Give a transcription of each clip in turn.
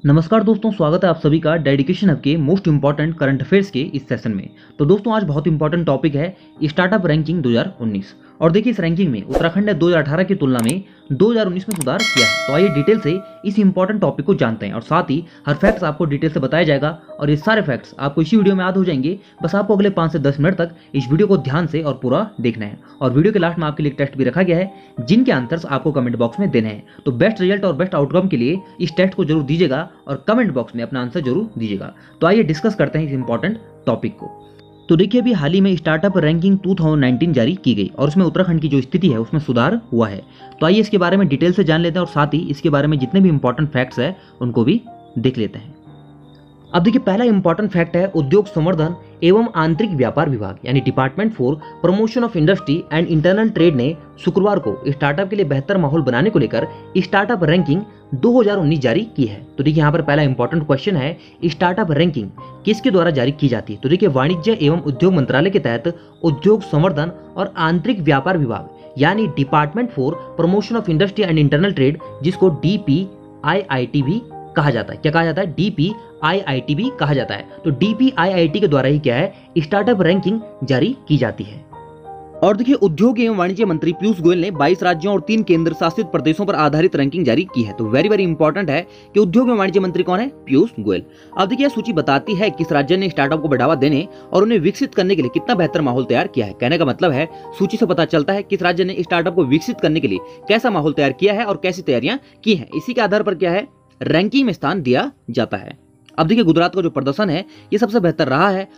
नमस्कार दोस्तों, स्वागत है आप सभी का डेडिकेशन हब के मोस्ट इंपॉर्टेंट करंट अफेयर्स के इस सेशन में। तो दोस्तों आज बहुत इंपॉर्टेंट टॉपिक है स्टार्टअप रैंकिंग 2019। और देखिए इस रैंकिंग में उत्तराखंड ने 2018 की तुलना में 2019 में सुधार किया है। तो आइए डिटेल से इस इंपॉर्टेंट टॉपिक को जानते हैं और साथ ही हर फैक्ट्स आपको डिटेल से बताया जाएगा और ये सारे फैक्ट्स आपको इसी वीडियो में याद हो जाएंगे। बस आपको अगले 5 से 10 मिनट तक इस वीडियो को ध्यान से और पूरा देखना है। और वीडियो के लास्ट में आपके लिए टेस्ट भी रखा गया है जिनके आंसर्स आपको कमेंट बॉक्स में देने हैं। तो बेस्ट रिजल्ट और बेस्ट आउटकम के लिए इस टेस्ट को जरूर दीजिएगा और कमेंट बॉक्स में अपना आंसर जरूर दीजिएगा। तो आइए डिस्कस करते हैं इस इंपॉर्टेंट टॉपिक को। तो देखिए अभी हाल ही में स्टार्टअप रैंकिंग 2019 जारी की गई और उसमें उत्तराखंड की जो स्थिति है उसमें सुधार हुआ है। तो आइए इसके बारे में डिटेल से जान लेते हैं और साथ ही इसके बारे में जितने भी इंपॉर्टेंट फैक्ट्स हैं उनको भी देख लेते हैं। अब देखिए पहला इंपॉर्टेंट फैक्ट है उद्योग संवर्धन एवं आंतरिक व्यापार विभाग यानी department for promotion of industry and internal trade ने शुक्रवार को स्टार्टअप के लिए बेहतर माहौल बनाने को लेकर स्टार्टअप रैंकिंग 2019 जारी की है। तो देखिए यहाँ पर पहला इंपॉर्टेंट क्वेश्चन है स्टार्टअप रैंकिंग किसके द्वारा जारी की जाती है। तो देखिए वाणिज्य एवं उद्योग मंत्रालय के तहत उद्योग संवर्धन और आंतरिक व्यापार विभाग यानी department for promotion of industry and internal trade, जिसको DPIIT भी कहा जाता है। क्या कहा जाता है? DPIIT भी कहा जाता है। तो DPIIT के द्वारा ही क्या है स्टार्टअप रैंकिंग जारी की जाती है। और देखिए उद्योग एवं वाणिज्य मंत्री पीयूष गोयल ने 22 राज्यों और 3 केंद्र शासित प्रदेशों पर आधारित रैंकिंग जारी की है। तो वेरी इंपॉर्टेंट है कि उद्योग एवं वाणिज्य मंत्री कौन है? पीयूष गोयल। अब देखिए सूची बताती है किस राज्य ने स्टार्टअप को बढ़ावा देने और उन्हें विकसित करने के लिए कितना बेहतर माहौल तैयार किया है। कहने का मतलब है सूची से पता चलता है किस राज्य ने स्टार्टअप को विकसित करने के लिए कैसा माहौल तैयार किया है और कैसी तैयारियां की है। इसी के आधार पर क्या है रैंकिंग में स्थान दिया जाता है। अब देखिए गुजरात का जो प्रदर्शन है ये सबसे बेहतर रहा है,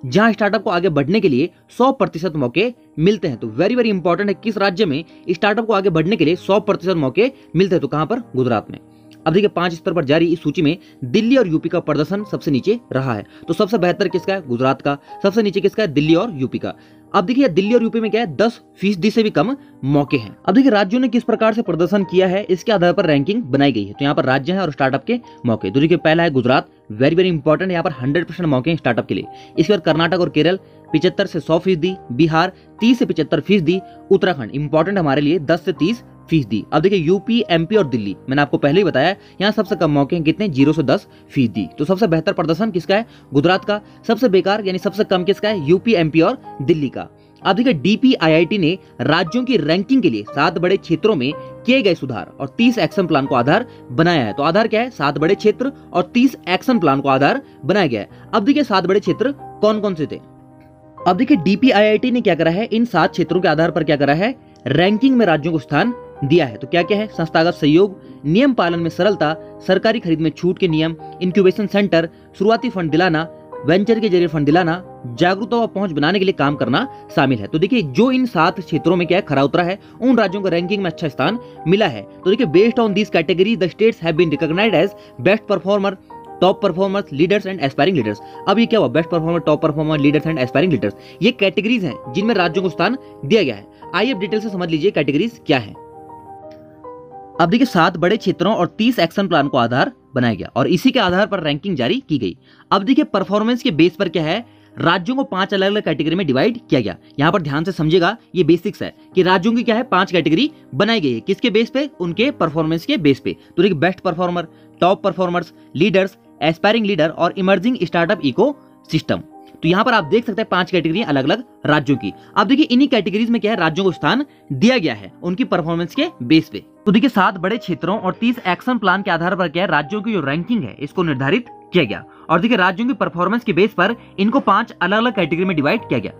जहां स्टार्टअप को आगे बढ़ने के लिए 100% मौके मिलते हैं। तो वेरी इंपॉर्टेंट है किस राज्य में स्टार्टअप को आगे बढ़ने के लिए 100% मौके मिलते हैं। तो कहां पर? गुजरात में। अब देखिए 5 स्तर पर जारी इस सूची में दिल्ली और यूपी का प्रदर्शन सबसे नीचे रहा है। तो सबसे बेहतर किसका है? गुजरात का। सबसे नीचे किसका है? दिल्ली और यूपी का। अब देखिए दिल्ली और यूपी में क्या है 10% से भी कम मौके हैं। अब देखिए राज्यों ने किस प्रकार से प्रदर्शन किया है इसके आधार पर रैंकिंग बनाई गई है। तो यहाँ पर राज्य है और स्टार्टअप के मौके। तो देखिए पहला है गुजरात, वेरी इंपॉर्टेंट, यहाँ पर 100% मौके हैं स्टार्टअप के लिए। इसके बाद कर्नाटक और केरल 75 से 100%, बिहार 30 से 75%, उत्तराखंड इंपॉर्टेंट हमारे लिए 10 से 30%। अब देखिए यूपी, एमपी और दिल्ली मैंने आपको पहले ही बताया यहाँ सबसे कम मौके हैं कितने? 0 से 10%। तो सबसे बेहतर प्रदर्शन किसका है? गुजरात का। सबसे बेकार यानी सबसे कम किसका है? यूपी, एमपी और दिल्ली का। अब देखिए DPIIT ने राज्यों की रैंकिंग के लिए 7 बड़े क्षेत्रों में किए गए सुधार और 30 एक्शन प्लान को आधार बनाया है। तो आधार क्या है? 7 बड़े क्षेत्र और 30 एक्शन प्लान को आधार बनाया गया है। अब देखिए 7 बड़े क्षेत्र कौन कौन से थे? अब देखिए DPIIT ने क्या करा है इन 7 क्षेत्रों के आधार पर क्या करा है रैंकिंग में राज्यों को स्थान दिया है। तो क्या क्या है? संस्थागत सहयोग, नियम पालन में सरलता, सरकारी खरीद में छूट के नियम, इंक्यूबेशन सेंटर, शुरुआती फंड दिलाना, वेंचर के जरिए फंड दिलाना, जागरूकता व पहुंच बनाने के लिए काम करना शामिल है। तो देखिए जो इन 7 क्षेत्रों में क्या है खरा उतरा है उन राज्यों को रैंकिंग में अच्छा स्थान मिला है। तो देखिए based on this category the states have been recognised as best performer, top performers, leaders and aspiring leaders. अब ये क्या हुआ? Best performer, top performer, leaders and aspiring leaders, ये कैटेगरीज हैं जिनमें राज्यों को स्थान दिया गया है। आइए अब डिटेल से समझ लीजिए कैटेगरीज क्या है। अब देखिए 7 बड़े क्षेत्रों और 30 एक्शन प्लान को आधार बनाया गया और इसी के आधार पर रैंकिंग जारी की गई। अब देखिए परफॉर्मेंस के बेस पर क्या है राज्यों को 5 अलग अलग कैटेगरी में डिवाइड किया गया। यहां पर ध्यान से समझिएगा ये बेसिक्स है कि राज्यों की क्या है 5 कैटेगरी बनाई गई है। किसके बेस पे? उनके परफॉर्मेंस के बेस पे। तो देखिए best performer, top performers, leaders, aspiring leader और इमर्जिंग स्टार्टअप इको सिस्टम। तो यहाँ पर आप देख सकते हैं 5 कैटेगरी अलग अलग राज्यों की। अब देखिए इन्हीं कैटेगरीज में क्या है राज्यों को स्थान दिया गया है उनकी परफॉर्मेंस के बेस पे। तो देखिए 7 बड़े क्षेत्रों और 30 एक्शन प्लान के आधार पर क्या है राज्यों की जो रैंकिंग है इसको निर्धारित किया गया और देखिए राज्यों की परफॉर्मेंस के बेस पर इनको 5 अलग अलग कैटेगरी में डिवाइड किया गया।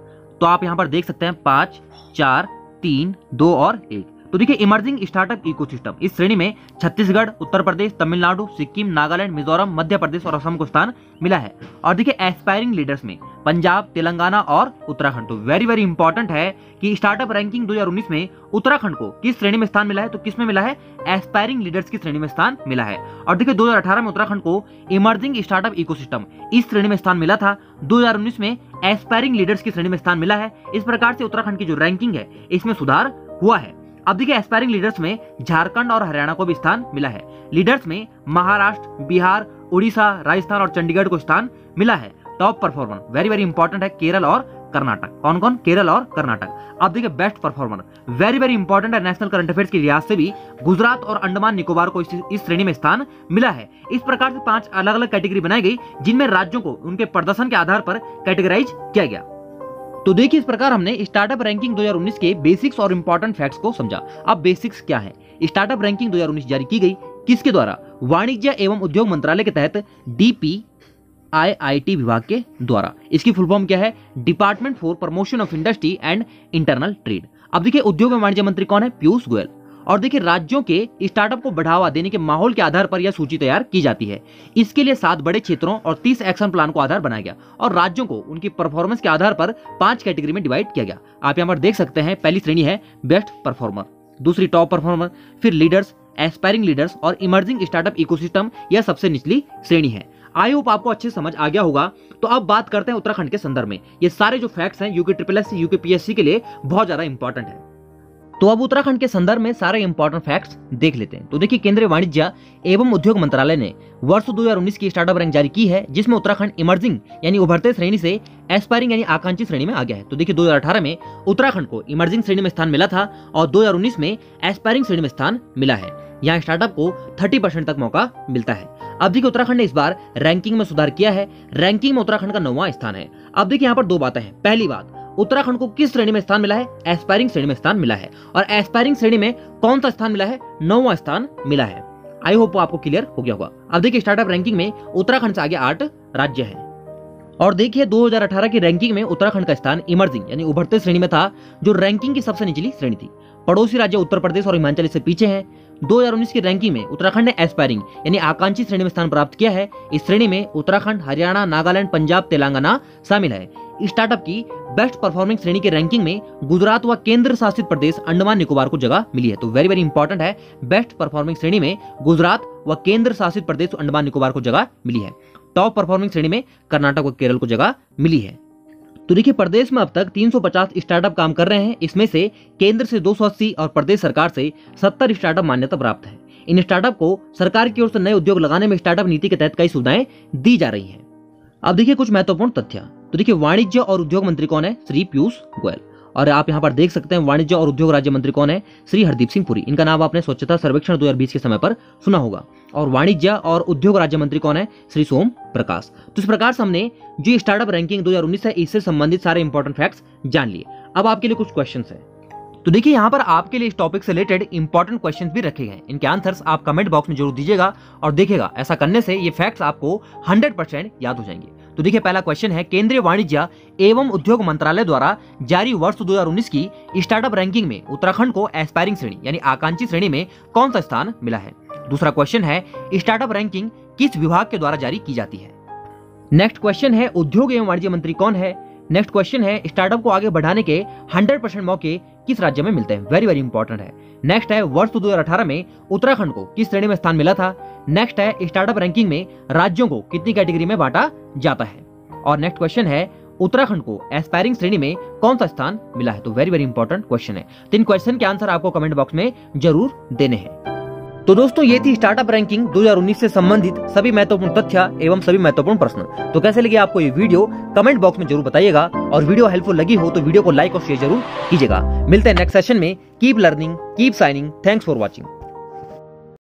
तो आप यहाँ पर देख सकते हैं 5, 4, 3, 2 और 1। तो देखिए इमर्जिंग स्टार्टअप इकोसिस्टम इस श्रेणी में छत्तीसगढ़, उत्तर प्रदेश, तमिलनाडु, सिक्किम, नागालैंड, मिजोरम, मध्य प्रदेश और असम को स्थान मिला है। और देखिए एस्पायरिंग लीडर्स में पंजाब, तेलंगाना और उत्तराखंड। तो वेरी इंपॉर्टेंट है कि स्टार्टअप रैंकिंग 2019 में उत्तराखंड को किस श्रेणी में स्थान मिला है? तो किस में मिला है? एस्पायरिंग लीडर्स की श्रेणी में स्थान मिला है। और देखिए 2018 में उत्तराखंड को इमर्जिंग स्टार्टअप इकोसिस्टम इस श्रेणी में स्थान मिला था। 2019 में एस्पायरिंग लीडर्स की श्रेणी में स्थान मिला है। इस प्रकार से उत्तराखंड की जो रैंकिंग है इसमें सुधार हुआ है। अब देखिए एस्पायरिंग लीडर्स में झारखंड और हरियाणा को भी स्थान मिला है। लीडर्स में महाराष्ट्र, बिहार, उड़ीसा, राजस्थान और चंडीगढ़ को स्थान मिला है। टॉप परफॉर्मर वेरी इंपॉर्टेंट है केरल और कर्नाटक। कौन कौन? केरल और कर्नाटक। अब देखिए best performer, very very important है नेशनल करंट अफेयर्स के लिहाज से भी, गुजरात और अंडमान निकोबार को इस श्रेणी में स्थान मिला है। इस प्रकार से 5 अलग अलग कैटेगरी बनाई गई जिनमें राज्यों को उनके प्रदर्शन के आधार पर कैटेगराइज किया गया। तो देखिए इस प्रकार हमने स्टार्टअप रैंकिंग 2019 के बेसिक्स और इंपॉर्टेंट फैक्ट्स को समझा। अब बेसिक्स क्या है? स्टार्टअप रैंकिंग 2019 जारी की गई किसके द्वारा? वाणिज्य एवं उद्योग मंत्रालय के तहत DPIIT विभाग के द्वारा। इसकी फुल फॉर्म क्या है? Department for promotion of industry and internal trade. अब देखिए उद्योग एवं वाणिज्य मंत्री कौन है? पीयूष गोयल। और देखिए राज्यों के स्टार्टअप को बढ़ावा देने के माहौल के आधार पर यह सूची तैयार की जाती है। इसके लिए 7 बड़े क्षेत्रों और 30 एक्शन प्लान को आधार बनाया गया और राज्यों को उनकी परफॉर्मेंस के आधार पर 5 कैटेगरी में डिवाइड किया गया। आप यहाँ पर देख सकते हैं, पहली श्रेणी है बेस्ट परफॉर्मर, दूसरी टॉप परफॉर्मर, फिर लीडर्स, एस्पायरिंग लीडर्स और इमर्जिंग स्टार्टअप इकोसिस्टम, यह सबसे निचली श्रेणी है। आई होप आपको अच्छे समझ आ गया होगा। तो अब बात करते हैं उत्तराखंड के संदर्भ में। ये सारे जो फैक्ट्स हैं यूके SSS, यूके PSC के लिए बहुत ज्यादा इंपॉर्टेंट है। तो अब उत्तराखंड के संदर्भ में सारे इंपॉर्टेंट फैक्ट्स देख लेते हैं। तो देखिए केंद्रीय वाणिज्य एवं उद्योग मंत्रालय ने वर्ष 2019 की स्टार्टअप रैंक जारी की है, जिसमें उत्तराखंड इमर्जिंग यानी उभरते श्रेणी से एस्पायरिंग यानी आकांक्षी श्रेणी में आ गया है। तो देखिए 2018 में उत्तराखंड को इमर्जिंग श्रेणी में स्थान मिला था और 2019 में एस्पायरिंग श्रेणी में स्थान मिला है। यहाँ स्टार्टअप को 30% तक मौका मिलता है। अब देखिए उत्तराखंड ने इस बार रैंकिंग में सुधार किया है। रैंकिंग में उत्तराखंड का 9वां स्थान है। अब देखिए यहाँ पर 2 बातें हैं। पहली बात, उत्तराखंड को किस श्रेणी में स्थान मिला है? एस्पायरिंग श्रेणी में स्थान मिला है। और एस्पायरिंग श्रेणी में कौन सा स्थान मिला है? 9वां स्थान मिला है। आई होप आपको क्लियर हो गया होगा। अब देखिए स्टार्टअप रैंकिंग में उत्तराखंड से आगे 8 राज्य हैं। और देखिए 2018 की रैंकिंग में उत्तराखंड का स्थान इमर्जिंग यानी उभरते श्रेणी में था, जो रैंकिंग की सबसे निचली श्रेणी थी। पड़ोसी राज्य उत्तर प्रदेश और हिमाचल इससे पीछे हैं। 2019 की रैंकिंग में उत्तराखंड ने एस्पायरिंग यानी आकांक्षी श्रेणी में स्थान प्राप्त किया है। इस श्रेणी में उत्तराखंड, हरियाणा, नागालैंड, पंजाब, तेलंगाना शामिल है। स्टार्टअप की बेस्ट परफॉर्मिंग श्रेणी की रैंकिंग में गुजरात व केंद्र शासित प्रदेश अंडमान निकोबार को जगह मिली है। तो वेरी वेरी इंपॉर्टेंट है, बेस्ट परफॉर्मिंग श्रेणी में गुजरात व केंद्र शासित प्रदेश अंडमान निकोबार को जगह मिली है। टॉप परफॉर्मिंग श्रेणी में कर्नाटक व केरल को जगह मिली है। तो देखिए प्रदेश में अब तक 350 स्टार्टअप काम कर रहे हैं। इसमें से केंद्र से 280 और प्रदेश सरकार से 70 स्टार्टअप मान्यता प्राप्त है। इन स्टार्टअप को सरकार की ओर से नए उद्योग लगाने में स्टार्टअप नीति के तहत कई सुविधाएं दी जा रही हैं। अब देखिए कुछ महत्वपूर्ण तथ्य। तो देखिए वाणिज्य और उद्योग मंत्री कौन है? श्री पीयूष गोयल। और आप यहाँ पर देख सकते हैं वाणिज्य और उद्योग राज्य मंत्री कौन है? श्री हरदीप सिंह पुरी। इनका नाम आपने स्वच्छता सर्वेक्षण 2020 के समय पर सुना होगा। और वाणिज्य और उद्योग राज्य मंत्री कौन है? श्री सोम प्रकाश। तो इस प्रकार से हमने जो स्टार्टअप रैंकिंग 2019 है इससे संबंधित सारे इंपॉर्टेंट फैक्ट्स जान लिए। अब आपके लिए कुछ क्वेश्चंस है। तो देखिए यहाँ पर आपके लिए इस टॉपिक से रिलेटेड इंपॉर्टेंट क्वेश्चंस भी रखे गए। इनके आंसर्स आप कमेंट बॉक्स में जरूर दीजिएगा और देखिएगा ऐसा करने से ये फैक्ट्स आपको 100% याद हो जाएंगे। तो देखिए पहला क्वेश्चन है, केंद्रीय वाणिज्य एवं उद्योग मंत्रालय द्वारा जारी वर्ष 2019 की स्टार्टअप रैंकिंग में उत्तराखंड को एस्पायरिंग श्रेणी यानी आकांक्षी श्रेणी में कौन सा स्थान मिला है? दूसरा क्वेश्चन है, स्टार्टअप रैंकिंग किस विभाग के द्वारा जारी की जाती है? नेक्स्ट क्वेश्चन है, उद्योग एवं वाणिज्य मंत्री कौन है? नेक्स्ट क्वेश्चन है, स्टार्टअप को आगे बढ़ाने के 100% मौके किस राज्य में मिलते हैं? वेरी वेरी इंपॉर्टेंट है। नेक्स्ट है, वर्ष 2018 में उत्तराखंड को किस श्रेणी में स्थान मिला था? नेक्स्ट है, स्टार्टअप रैंकिंग में राज्यों को कितनी कैटेगरी में बांटा जाता है? और नेक्स्ट क्वेश्चन है, उत्तराखंड को एस्पायरिंग श्रेणी में कौन सा स्थान मिला है? तो वेरी वेरी इंपॉर्टेंट क्वेश्चन है। 3 क्वेश्चन के आंसर आपको कमेंट बॉक्स में जरूर देने हैं। तो दोस्तों ये थी स्टार्टअप रैंकिंग 2019 से संबंधित सभी महत्वपूर्ण तथ्य एवं सभी महत्वपूर्ण प्रश्न। तो कैसे लगे आपको ये वीडियो कमेंट बॉक्स में जरूर बताइएगा और वीडियो हेल्पफुल लगी हो तो वीडियो को लाइक और शेयर जरूर कीजिएगा। मिलते हैं नेक्स्ट सेशन में। Keep learning, keep signing. Thanks for watching.